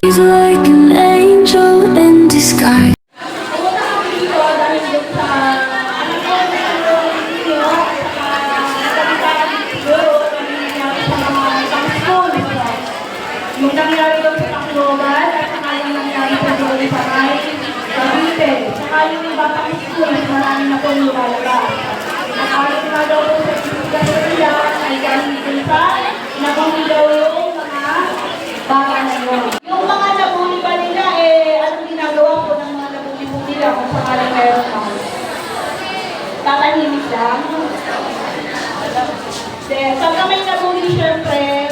He's like an angel in disguise. Yung nangyari doon sa Tacloban at saka yung nangyari sa doon sa Cavite. Saka yung batang school, marami na po lumalabas. At alam na daw po sa isipan nila ay dahil dun sa nabuli daw yung mga bata na yun. Yung mga nabuli ba nila, anong ginagawa po ng mga nabuli po nila kung sakalang meron ka? Tatahimik lang. Pag may nabuli, syempre,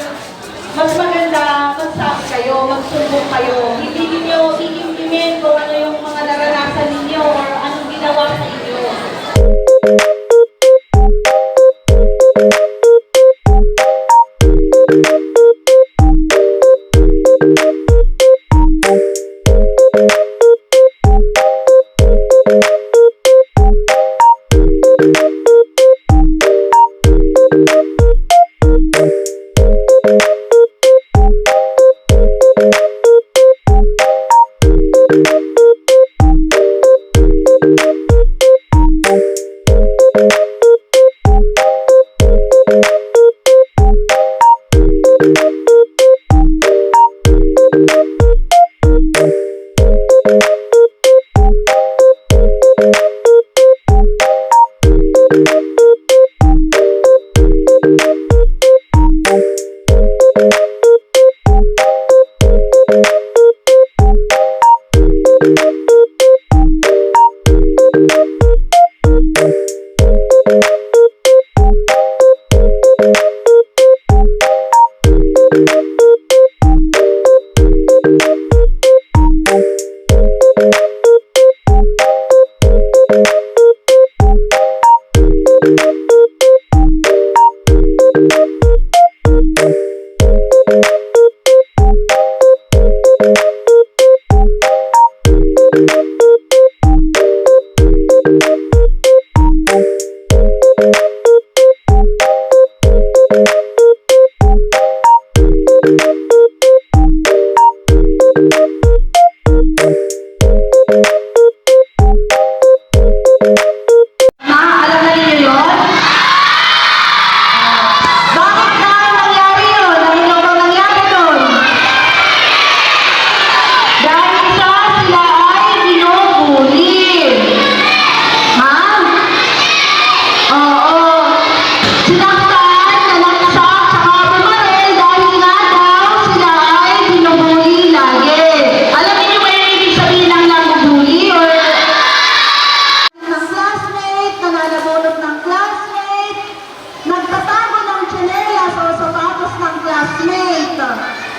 mas maganda magsabi kayo, magsumbong kayo. Hindi ninyo iimpimin kung ano yung mga naranasan ninyo or anong ginawa sa inyo.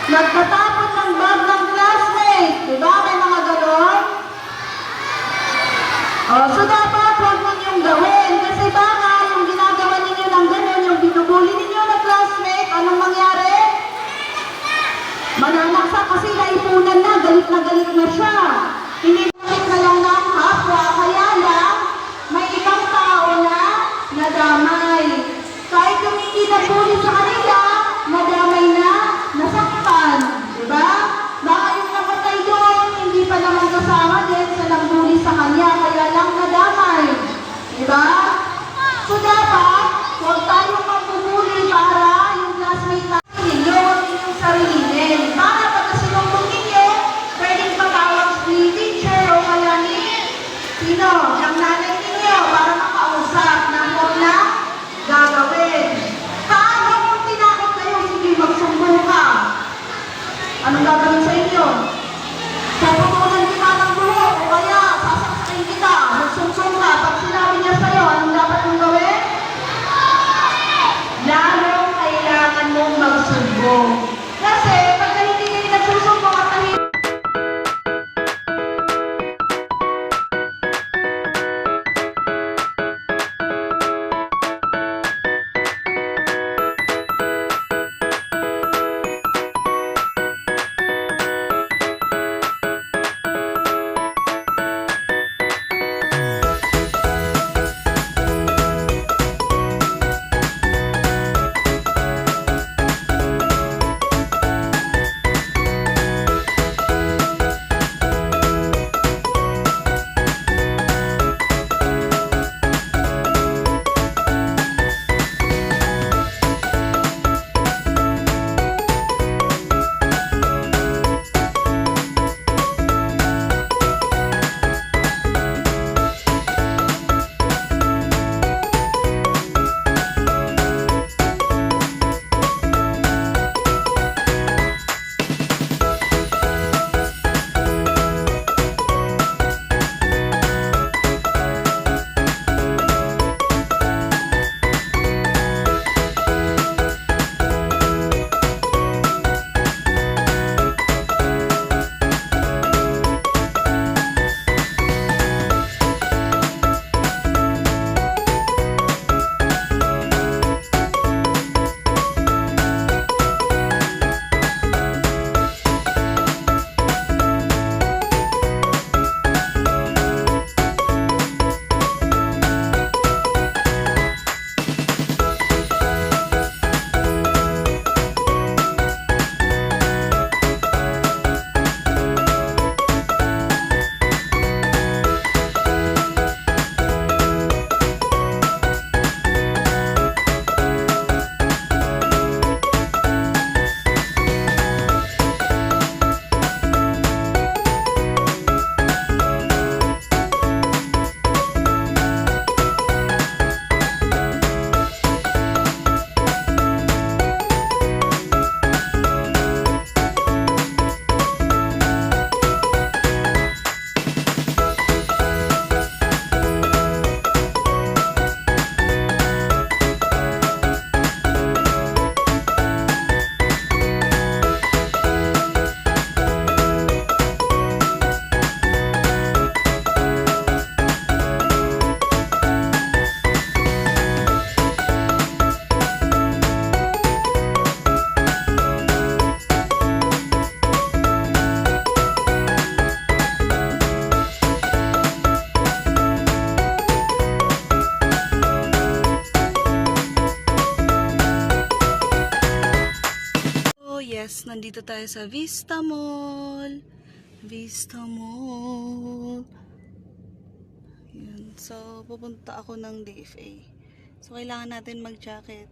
Nagtatapon ng bag ng classmate. Diba? May mga ganon. So dapat huwag ninyong gawin. Kasi baka yung ginagawa ninyo ng ganon, yung binubuli ninyo na classmate, anong mangyari? Mananaksa kasi naipunan na, galit na siya. Hindi na lang ng hapwa, kaya lang may ibang tao na nadamay. Kahit yung hindi nabuli sa kanila, nadamay na, nasaktan. Diba? Baka yung napatay doon, hindi pa naman kasama din sa nambuli sa kanya, kaya lang nadamay. Diba? So dapat, huwag tayong magbubuli para yung classmate natin ninyo, huwag ninyong sarilinin. Para pagka sinumbong ninyo, pwedeng patawag si teacher o kaya ni sino, ng nanay ninyo para makausap ng huwag na gagawin. Paano kung tinakot kayo, sige magsumbong ka? Anong gagawin sa inyo? Saputunan kita ng buhok o kaya sasaksakin kita, magsumbong ka. Pag sinabi niya sa'yo, anong dapat mong gawin? Lalong kailangan mong magsumbong. Kasi pag hindi kayo nagsusumbong at Yes, nandito tayo sa Vista Mall. Vista Mall. Yan. So, pupunta ako ng DFA. So, kailangan natin mag-jacket.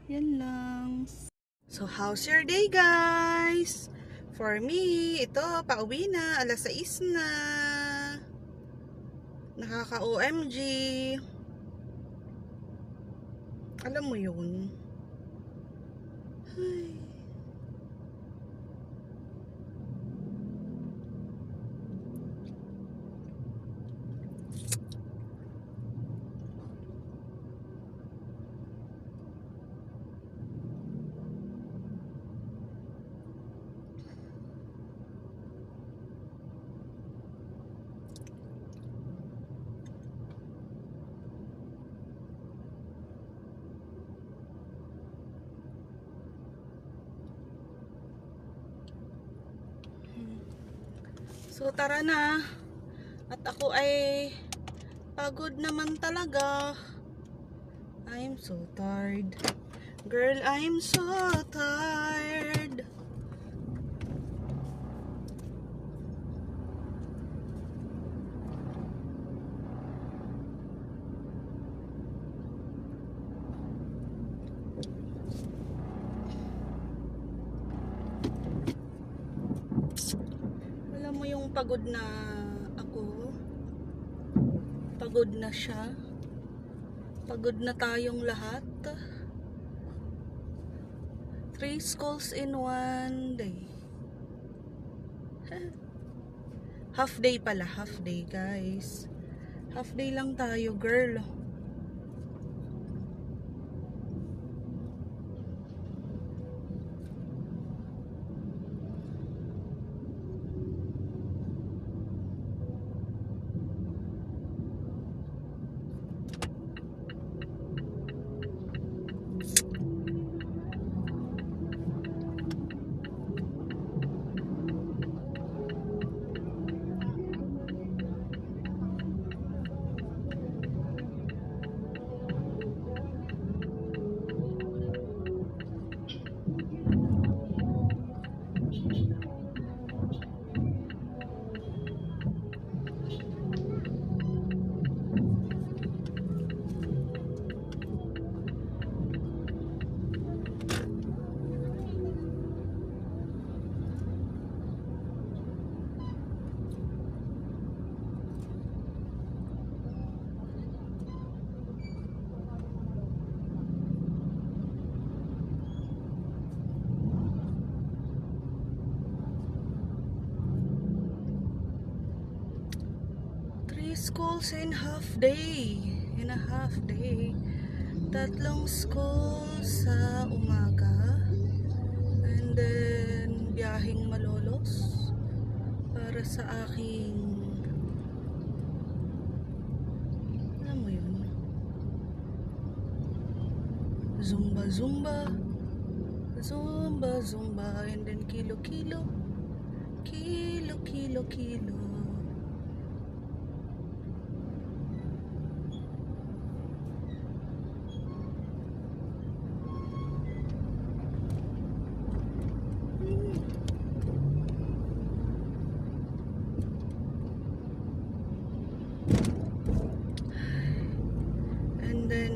Yan lang. So, how's your day, guys? For me, ito, pauwi na. Alas 6 na. Nakaka-OMG. Alam mo yun? Ay. So tara na. At ako ay pagod naman talaga. I'm so tired. Girl, I'm so tired. Mo yung pagod na ako, pagod na siya, pagod na tayong lahat. 3 schools in 1 day. Half day pala, half day guys. Half day lang tayo, girl. Schools in half day. In a half day. 3 schools sa umaga. And then biyaheng Malolos para sa aking, alam mo yun, Zumba Zumba, and then kilo kilo.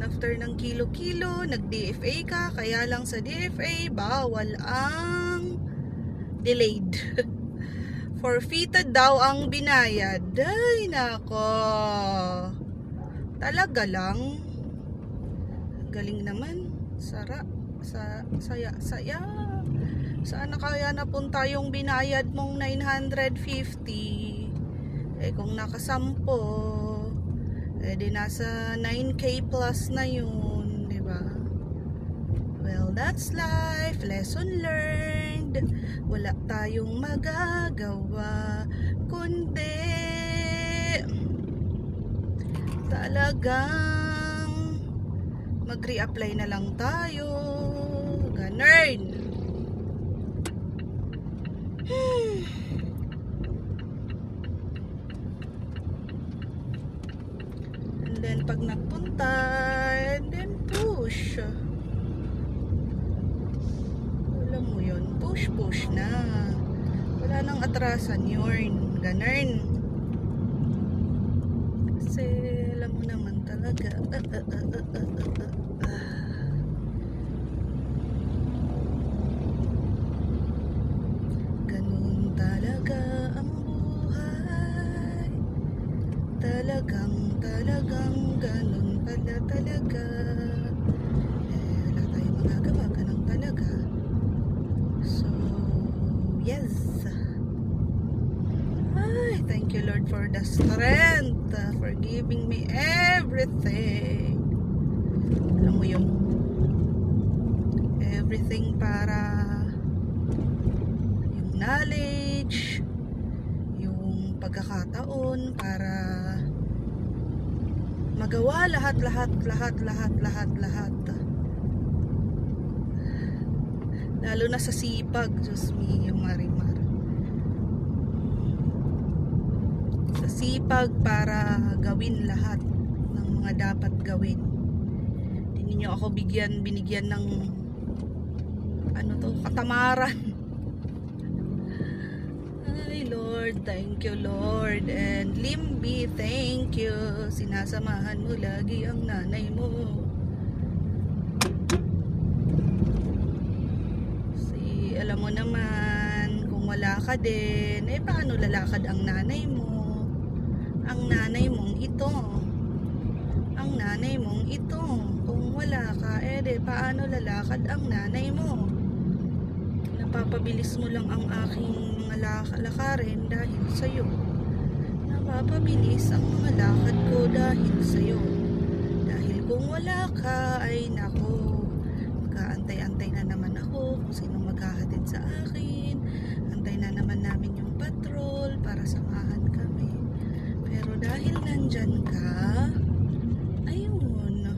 After ng kilo-kilo, nag-DFA ka, kaya lang sa DFA, bawal ang delayed. Forfeited daw ang binayad. Ay, nako. Talaga lang. Galing naman. Saya. Saan na kaya napunta yung binayad mong 950? Eh, kung nakasampo, eh di nasa 9K plus na yun, di ba? Well, that's life. Lesson learned. Wala tayong magagawa kundi talagang mag-reapply na lang tayo. Ganun. And then pag nagpunta, and then push. Walang push-push na. Wala nang atrasan yun. Ganun. Kasi alam mo naman talaga. Ganun talaga ang buhay. Talagang ganun pala talaga. Wala tayong magagawa, ganun talaga. So, yes. Ay, thank you Lord for the strength, for giving me everything. Alam mo yung everything para yung knowledge, yung pagkakataon para magawa lahat. Lalo na sa sipag, Diyos me, yung marimar. Sa sipag para gawin lahat ng mga dapat gawin. Hindi niyo ako binigyan ng katamaran. Ay Lord, thank you Lord. And Limby, thank you. Sinasamahan mo lagi ang nanay mo. Alam mo naman, kung wala ka din, paano lalakad ang nanay mo? Ang nanay mong ito. Ang nanay mong ito. Kung wala ka, paano lalakad ang nanay mo? Napapabilis mo lang ang aking mga lakarin dahil sa'yo. Napapabilis ang mga lakad ko dahil sa'yo. Dahil kung wala ka, ay nako, magkaantay-antay na naman ako kung sino maghahatid sa akin. Antay na naman namin yung patrol para samahan kami. Pero dahil nandyan ka, ayun,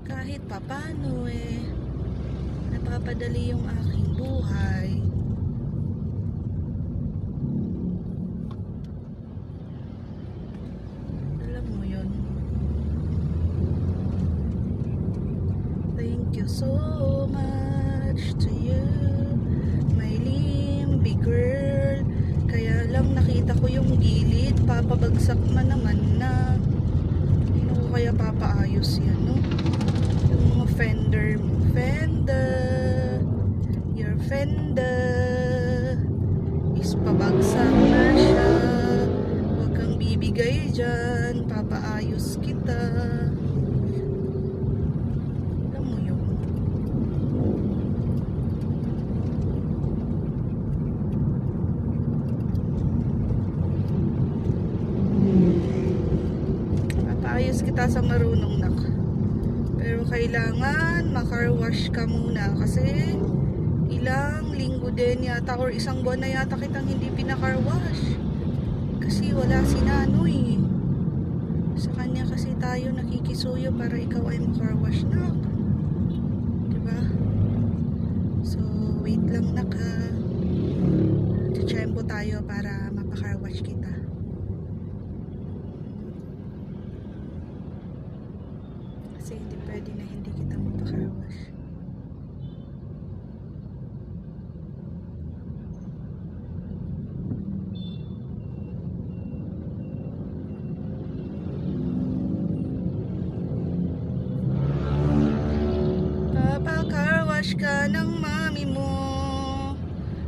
kahit papano napapadali yung aking buhay. Alam mo yun. Thank you so much to you, my Limby girl. Kaya lang nakita ko yung gilid, papabagsak man naman na. Hindi ko kaya papaayos yan, no? Yung mga fender mo. Your fender is pabagsak na siya. Huwag kang bibigay dyan, papaayos kita. Ayos kita sa marunong nak. Pero kailangan macar wash ka muna kasi ilang linggo din yata or isang buwan na yata kitang hindi pinacar wash. Kasi wala si Nanoy. Sa kanya kasi tayo nakikisuyo para ikaw ay macar wash nak. Diba? So wait lang nak ha. Tiyempo tayo para mapacar wash kita. Kasi hindi pwede na hindi kita mapacar wash. Papacar wash ka ng mami mo.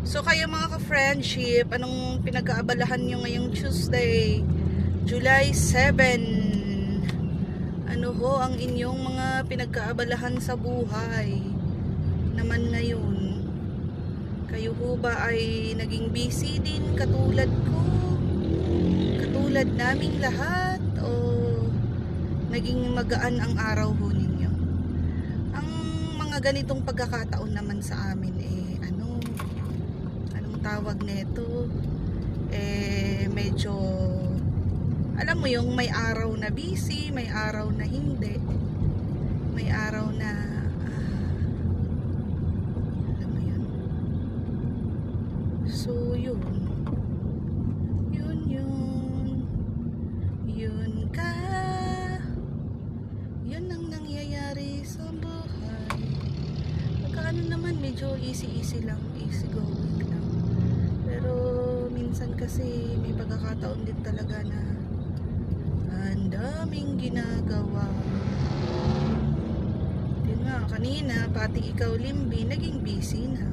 So kayo mga ka-friendship, anong pinag-aabalahan nyo ngayong Tuesday, July 7? Ano ho ang inyong mga pinagkaabalahan sa buhay naman ngayon? Kayo ho ba ay naging busy din katulad ko? Katulad naming lahat? O naging magaan ang araw ho ninyo? Ang mga ganitong pagkakataon naman sa amin anong tawag nito? Medyo alam mo yung may araw na busy, may araw na hindi. May araw na alam mo yun. So yun. Yun ka. Yun ang nangyayari sa buhay. Pagkaano naman medyo easy lang, easy going lang. Pero minsan kasi may pagkakataon din talaga na ang daming ginagawa. Yun nga, kanina pati ikaw Limbi naging busy na.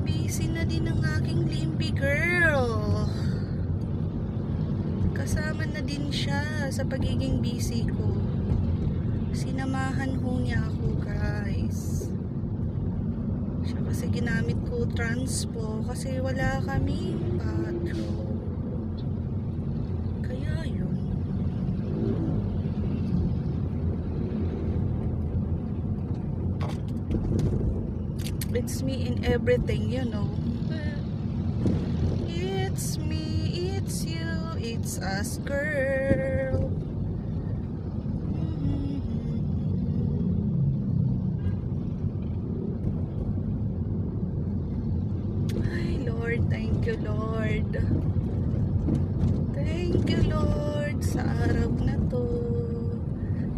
Busy na din ang aking Limbi girl. Kasama na din siya sa pagiging busy ko. Sinamahan ho niya ako, guys. Siya kasi ginamit ko transpo kasi wala kami patro. Kaya yun. It's me in everything, you know. It's me, it's you, it's us, girl. Ay, Lord, thank you, Lord. Thank you, Lord, sa araw na to.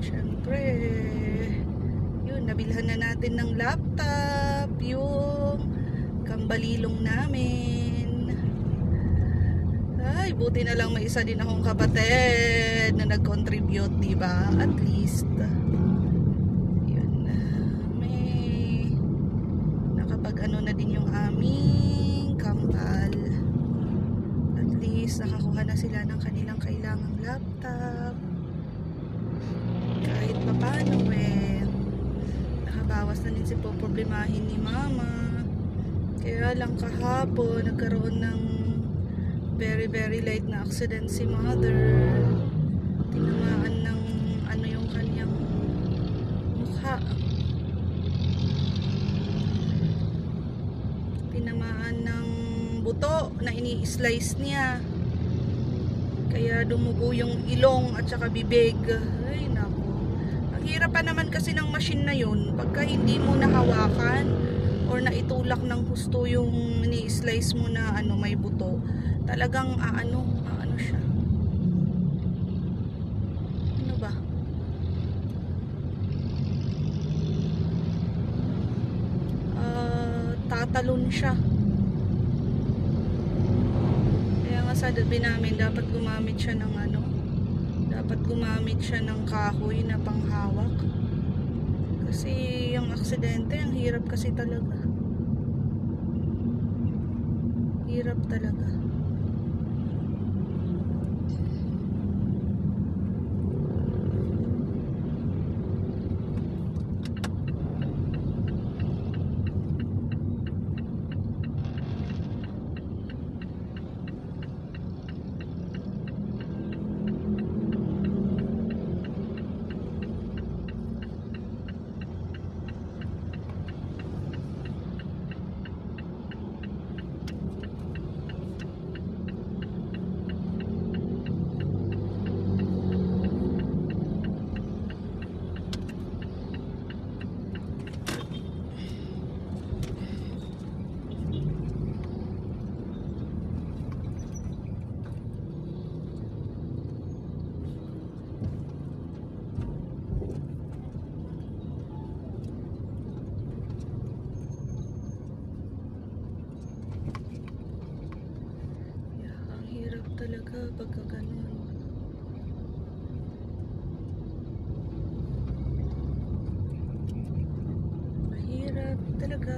Siyempre, yun, nabilhan na natin ng laptop, yung kambalilong namin. Ay, buti na lang may isa din akong kapatid na nag-contribute, diba? At least, yun, may nakapag-ano na din yung aming kampal. At least, nakakuha na sila ng kanilang kailangang laptop. Kahit papano, nakabawas na din si poproblemahin ni mama. Kaya lang kahapon, nagkaroon ng very light na accident si mother. Tinamaan ng ano yung kanyang mukha. Tinamaan ng buto na ini-slice niya. Kaya dumugo yung ilong at saka bibig. Ay nako. Ang hirap pa naman kasi ng machine na yun pagka hindi mo nahawakan or naitulak ng husto yung ini-slice mo na ano may buto. Talagang aano siya. Ano ba? Tatalon siya. Kaya nga sabi namin dapat gumamit siya ng dapat gumamit siya ng kahoy na panghawak. Kasi yung aksidente, ang hirap kasi talaga. Hirap talaga. Talaga pagka ganun. Mahirap talaga.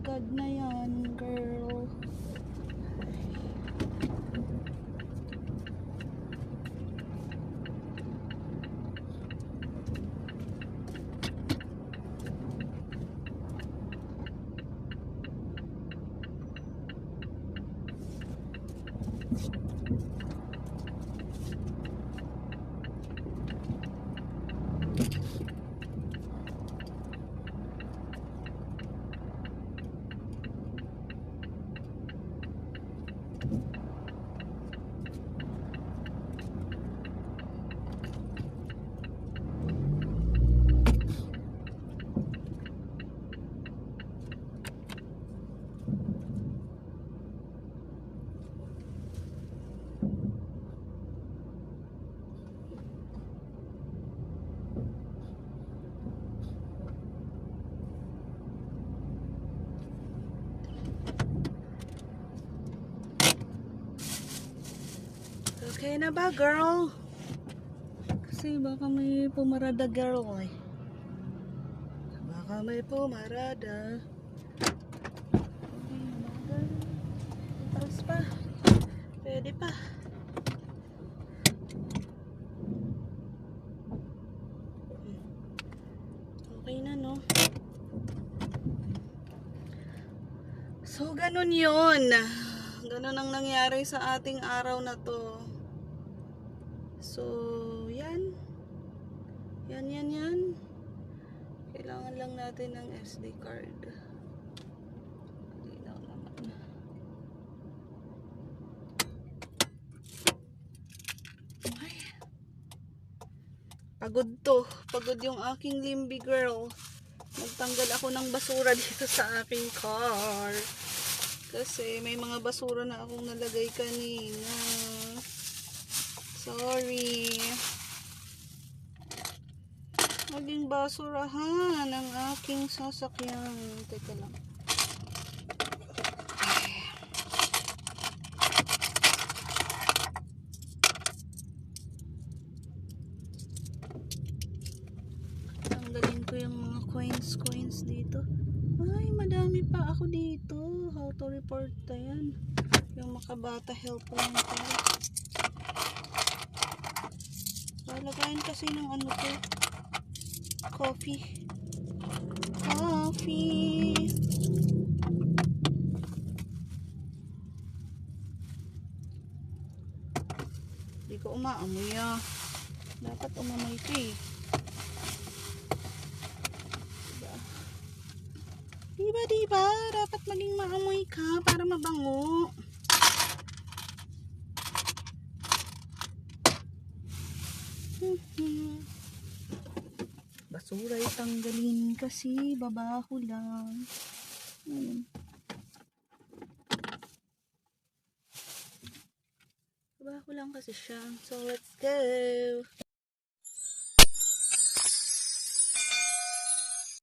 agad na yan, girl. Okay na ba, girl? Kasi baka may pumarada, girl, eh. Baka may pumarada. Okay na, girl. Tapos pa. Pwede pa. Okay na, no? So, ganun yun. Ganun ang nangyari sa ating araw na to. So, yan. Yan. Kailangan lang natin ng SD card. Linaw naman. Ay. Pagod to. Pagod yung aking limbi, girl. Nagtanggal ako ng basura dito sa aking car. Kasi may mga basura na akong nalagay kanina. Sorry. Maging basurahan ang aking sasakyan. Teka lang. Tanggalin ko yung mga coins dito. Ay, madami pa ako dito. How to report na yan. Yung makabata helpline pala. Lalagayin kasi ng ano to. Coffee. Hindi ko umaamoy ah. Dapat umamoy ko eh. Diba? Dapat maging maamoy ka para mabango. Basura itanggalin kasi babaho lang. Babaho lang kasi siya. So let's go.